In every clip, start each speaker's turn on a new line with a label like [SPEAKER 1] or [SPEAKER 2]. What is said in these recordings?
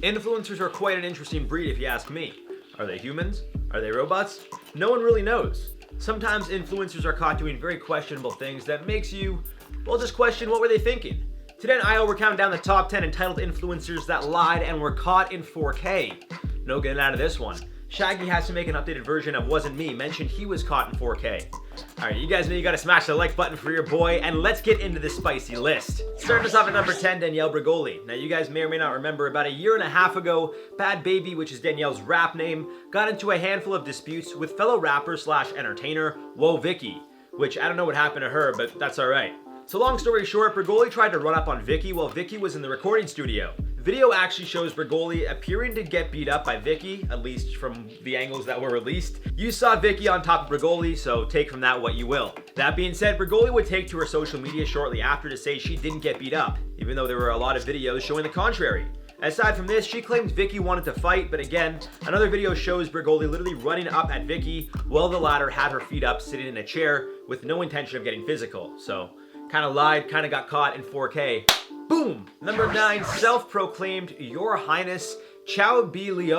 [SPEAKER 1] Influencers are quite an interesting breed if you ask me. Are they humans? Are they robots? No one really knows. Sometimes influencers are caught doing very questionable things that makes you, well, just question what were they thinking. Today on IO, we're counting down the top 10 entitled influencers that lied and were caught in 4K. No getting out of this one. Shaggy has to make an updated version of Wasn't Me, mentioned he was caught in 4K. Alright, you guys know you gotta smash the like button for your boy, and let's get into this spicy list. Starting us off at number 10, Danielle Bregoli. Now you guys may or may not remember, about a year and a half ago, Bad Baby, which is Danielle's rap name, got into a handful of disputes with fellow rapper / entertainer, Whoa Vicky, which I don't know what happened to her, but that's alright. So long story short, Bregoli tried to run up on Vicky while Vicky was in the recording studio. Video actually shows Bregoli appearing to get beat up by Vicky, at least from the angles that were released. You saw Vicky on top of Bregoli, so take from that what you will. That being said, Bregoli would take to her social media shortly after to say she didn't get beat up, even though there were a lot of videos showing the contrary. Aside from this, she claimed Vicky wanted to fight, but again, another video shows Bregoli literally running up at Vicky while the latter had her feet up sitting in a chair with no intention of getting physical. So, kinda lied, kinda got caught in 4K. Boom! Number 9, self-proclaimed Your Highness Ciao Be Li.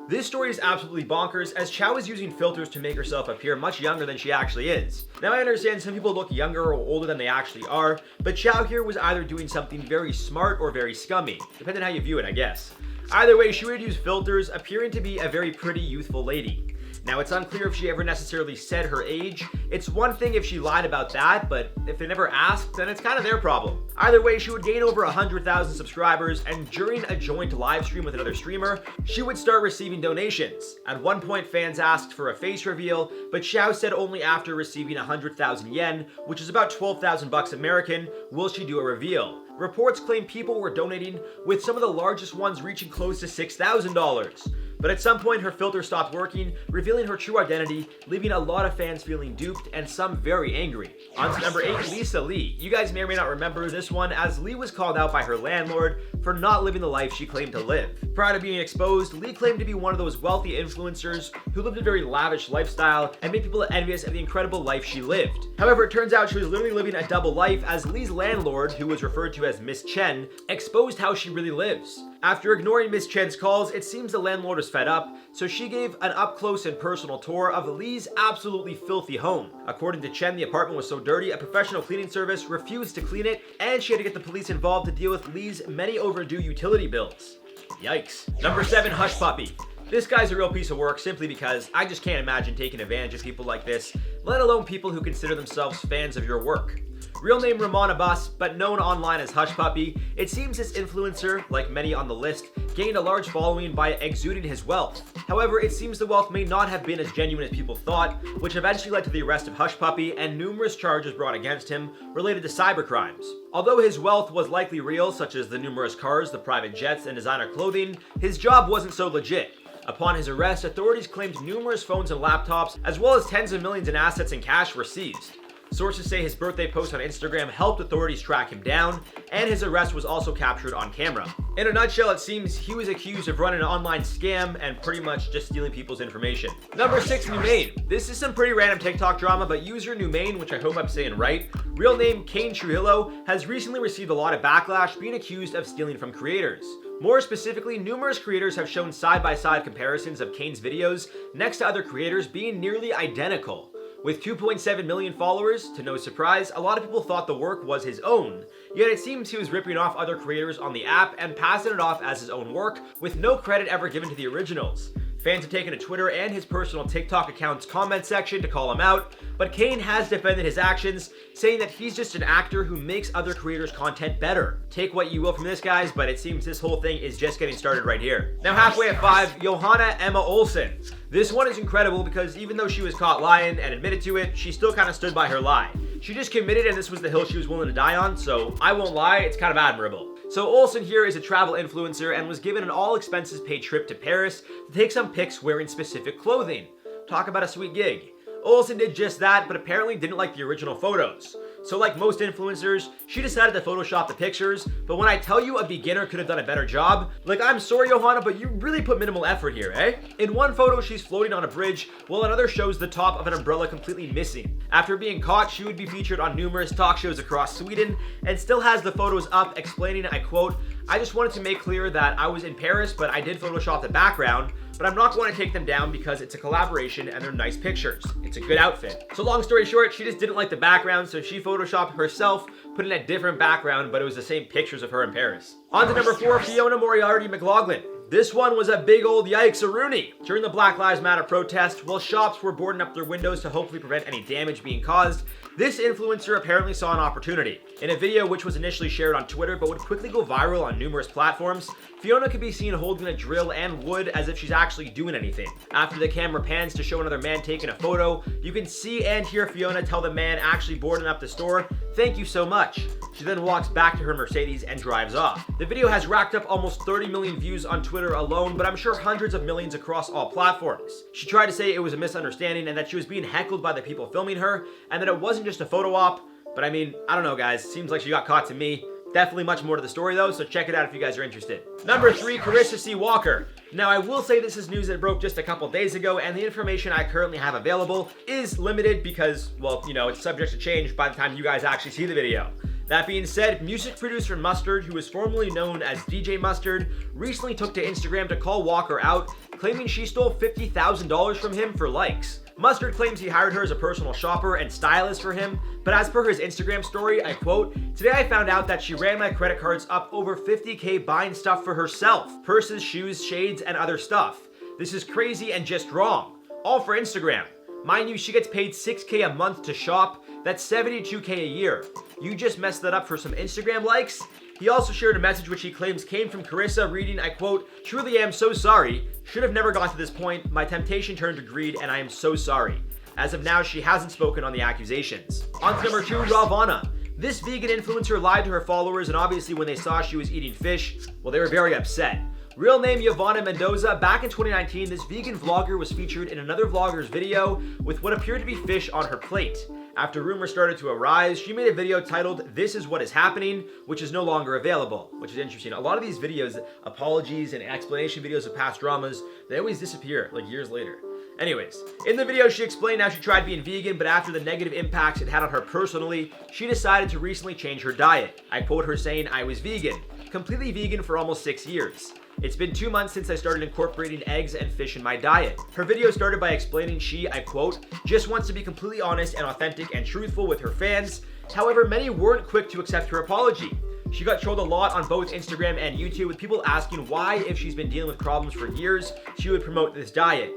[SPEAKER 1] This story is absolutely bonkers, as Ciao is using filters to make herself appear much younger than she actually is. Now I understand some people look younger or older than they actually are, but Ciao here was either doing something very smart or very scummy, depending on how you view it, I guess. Either way, she would use filters, appearing to be a very pretty youthful lady. Now, it's unclear if she ever necessarily said her age. It's one thing if she lied about that, but if they never asked, then it's kind of their problem. Either way, she would gain over 100,000 subscribers, and during a joint live stream with another streamer, she would start receiving donations. At one point, fans asked for a face reveal, but Ciao said only after receiving 100,000 yen, which is about 12,000 bucks American, will she do a reveal. Reports claim people were donating, with some of the largest ones reaching close to $6,000. But at some point, her filter stopped working, revealing her true identity, leaving a lot of fans feeling duped and some very angry. On to number 8, Lisa Lee. You guys may or may not remember this one, as Lee was called out by her landlord for not living the life she claimed to live. Prior to being exposed, Lee claimed to be one of those wealthy influencers who lived a very lavish lifestyle and made people envious of the incredible life she lived. However, it turns out she was literally living a double life, as Lee's landlord, who was referred to as Miss Chen, exposed how she really lives. After ignoring Miss Chen's calls, it seems the landlord was fed up, so she gave an up-close and personal tour of Lee's absolutely filthy home. According to Chen, the apartment was so dirty, a professional cleaning service refused to clean it, and she had to get the police involved to deal with Lee's many overdue utility bills. Yikes. Number 7, Hush Puppy. This guy's a real piece of work simply because I just can't imagine taking advantage of people like this, let alone people who consider themselves fans of your work. Real name Ramon Abbas, but known online as Hush Puppy, it seems this influencer, like many on the list, gained a large following by exuding his wealth. However, it seems the wealth may not have been as genuine as people thought, which eventually led to the arrest of Hush Puppy and numerous charges brought against him related to cybercrimes. Although his wealth was likely real, such as the numerous cars, the private jets, and designer clothing, his job wasn't so legit. Upon his arrest, authorities claimed numerous phones and laptops, as well as tens of millions in assets and cash were seized. Sources say his birthday post on Instagram helped authorities track him down, and his arrest was also captured on camera. In a nutshell, it seems he was accused of running an online scam and pretty much just stealing people's information. Number 6, Numain. This is some pretty random TikTok drama, but user Numain, which I hope I'm saying right, real name Kane Truillo, has recently received a lot of backlash being accused of stealing from creators. More specifically, numerous creators have shown side-by-side comparisons of Kane's videos next to other creators being nearly identical. With 2.7 million followers, to no surprise, a lot of people thought the work was his own. Yet it seems he was ripping off other creators on the app and passing it off as his own work, with no credit ever given to the originals. Fans have taken to Twitter and his personal TikTok account's comment section to call him out, but Kane has defended his actions, saying that he's just an actor who makes other creators' content better. Take what you will from this, guys, but it seems this whole thing is just getting started right here. Now halfway at 5, Johanna Olsen. This one is incredible because even though she was caught lying and admitted to it, she still kind of stood by her lie. She just committed and this was the hill she was willing to die on, so I won't lie, it's kind of admirable. So Olsen here is a travel influencer and was given an all-expenses-paid trip to Paris to take some pics wearing specific clothing. Talk about a sweet gig. Olsen did just that, but apparently didn't like the original photos. So like most influencers, she decided to Photoshop the pictures, but when I tell you a beginner could have done a better job, like I'm sorry Johanna, but you really put minimal effort here, eh? In one photo, she's floating on a bridge, while another shows the top of an umbrella completely missing. After being caught, she would be featured on numerous talk shows across Sweden, and still has the photos up explaining, I quote, "I just wanted to make clear that I was in Paris, but I did Photoshop the background, but I'm not going to take them down because it's a collaboration and they're nice pictures. It's a good outfit." So long story short, she just didn't like the background, so she Photoshopped herself, put in a different background, but it was the same pictures of her in Paris. On to number 4, Fiona, Moriarty, McLaughlin. This one was a big old yikes-a-rooney. During the Black Lives Matter protest, while shops were boarding up their windows to hopefully prevent any damage being caused, this influencer apparently saw an opportunity. In a video which was initially shared on Twitter but would quickly go viral on numerous platforms, Fiona could be seen holding a drill and wood as if she's actually doing anything. After the camera pans to show another man taking a photo, you can see and hear Fiona tell the man actually boarding up the store, "Thank you so much." She then walks back to her Mercedes and drives off. The video has racked up almost 30 million views on Twitter alone, but I'm sure hundreds of millions across all platforms. She tried to say it was a misunderstanding and that she was being heckled by the people filming her, and that it wasn't just a photo op, but I mean, I don't know guys, seems like she got caught to me. Definitely much more to the story though, so check it out if you guys are interested. Number 3, Kendra C Walker. Now I will say this is news that broke just a couple days ago, and the information I currently have available is limited because, well, you know, it's subject to change by the time you guys actually see the video. That being said, music producer Mustard, who is formerly known as DJ Mustard, recently took to Instagram to call Walker out, claiming she stole $50,000 from him for likes. Mustard claims he hired her as a personal shopper and stylist for him, but as per his Instagram story, I quote, "Today I found out that she ran my credit cards up over 50K buying stuff for herself, purses, shoes, shades, and other stuff. This is crazy and just wrong. All for Instagram. Mind you, she gets paid 6K a month to shop. That's 72K a year. You just messed that up for some Instagram likes?" He also shared a message which he claims came from Carissa reading, I quote, "Truly am so sorry. Should have never got to this point. My temptation turned to greed and I am so sorry." As of now, she hasn't spoken on the accusations. On to number 2, Ravena. This vegan influencer lied to her followers, and obviously when they saw she was eating fish, well, they were very upset. Real name Johanna Mendoza. Back in 2019, this vegan vlogger was featured in another vlogger's video with what appeared to be fish on her plate. After rumors started to arise, she made a video titled "This is what is happening," which is no longer available, which is interesting. A lot of these videos, apologies and explanation videos of past dramas, they always disappear like years later. Anyways, in the video she explained how she tried being vegan, but after the negative impacts it had on her personally, she decided to recently change her diet. I quote her saying, "I was vegan, completely vegan for almost 6 years. It's been 2 months since I started incorporating eggs and fish in my diet." Her video started by explaining she, I quote, "just wants to be completely honest and authentic and truthful with her fans." However, many weren't quick to accept her apology. She got trolled a lot on both Instagram and YouTube, with people asking why, if she's been dealing with problems for years, she would promote this diet,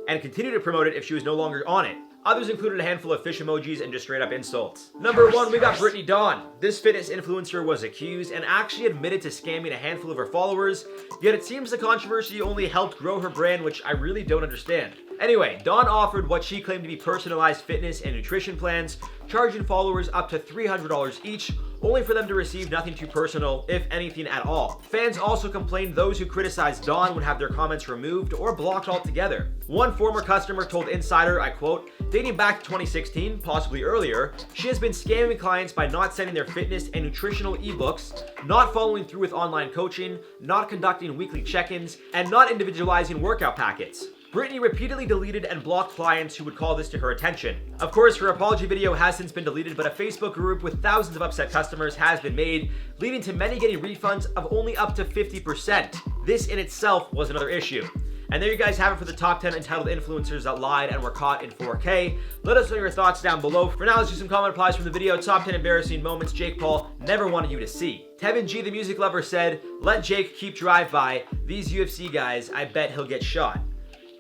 [SPEAKER 1] and continue to promote it if she was no longer on it. Others included a handful of fish emojis and just straight up insults. Number 1, we got Brittney Dawn. This fitness influencer was accused and actually admitted to scamming a handful of her followers, yet it seems the controversy only helped grow her brand, which I really don't understand. Anyway, Dawn offered what she claimed to be personalized fitness and nutrition plans, charging followers up to $300 each, only for them to receive nothing too personal, if anything at all. Fans also complained those who criticized Dawn would have their comments removed or blocked altogether. One former customer told Insider, I quote, "Dating back to 2016, possibly earlier, she has been scamming clients by not sending their fitness and nutritional ebooks, not following through with online coaching, not conducting weekly check-ins, and not individualizing workout packets. Brittney repeatedly deleted and blocked clients who would call this to her attention." Of course, her apology video has since been deleted, but a Facebook group with thousands of upset customers has been made, leading to many getting refunds of only up to 50%. This in itself was another issue. And there you guys have it for the top 10 entitled influencers that lied and were caught in 4K. Let us know your thoughts down below. For now, let's do some comment replies from the video. Top 10 embarrassing moments Jake Paul never wanted you to see. Tevin G, the music lover, said, "Let Jake keep drive-by. These UFC guys, I bet he'll get shot."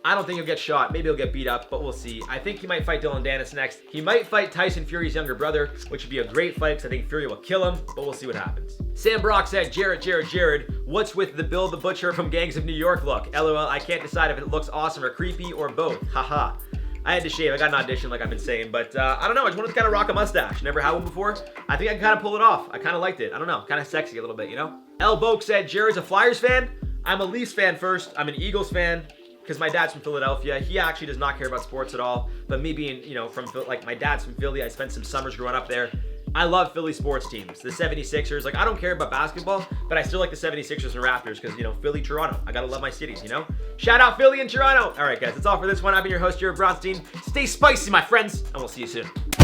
[SPEAKER 1] I don't think he'll get shot. Maybe he'll get beat up, but we'll see. I think he might fight Dylan Dennis next. He might fight Tyson Fury's younger brother, which would be a great fight because I think Fury will kill him, but we'll see what happens. Sam Brock said, Jared, what's with the Bill the Butcher from Gangs of New York look? LOL, I can't decide if it looks awesome or creepy or both. Haha. I had to shave. I got an audition like I've been saying, but I don't know. I just wanted to kind of rock a mustache. Never had one before. I think I can kind of pull it off. I kind of liked it. I don't know. Kind of sexy a little bit, you know? L. Boke said, Jared's a Flyers fan? I'm a Leafs fan first. I'm an Eagles fan, because my dad's from Philadelphia. He actually does not care about sports at all. But me being, you know, from like my dad's from Philly, I spent some summers growing up there. I love Philly sports teams. The 76ers, like I don't care about basketball, but I still like the 76ers and Raptors because, you know, Philly, Toronto. I gotta love my cities, you know? Shout out Philly and Toronto. All right, guys, that's all for this one. I've been your host, Jared Bronstein. Stay spicy, my friends, and we'll see you soon.